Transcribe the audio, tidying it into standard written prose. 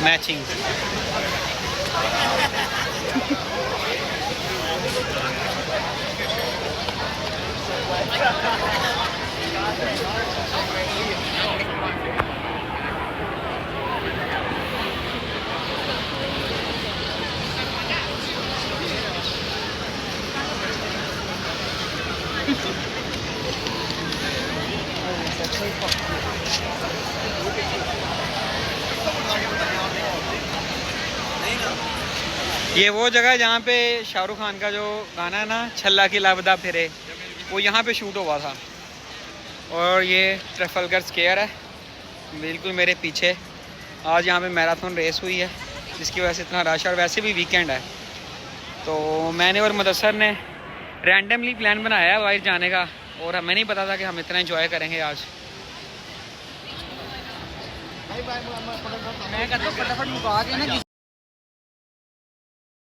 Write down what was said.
Matching. ये वो जगह है जहाँ पे शाहरुख खान का जो गाना है ना, छल्ला की लापता फिरे, वो यहाँ पे शूट हुआ था। और ये ट्रफलगर स्क्वायर है बिल्कुल मेरे पीछे। आज यहाँ पे मैराथन रेस हुई है जिसकी वजह से इतना रश है, और वैसे भी वीकेंड है। तो मैंने और मुदस्सर ने रैंडमली प्लान बनाया है बाहर जाने का, और हमें नहीं पता था कि हम इतना एंजॉय करेंगे आज। मैं कहता हूँ फटाफट मुका के ना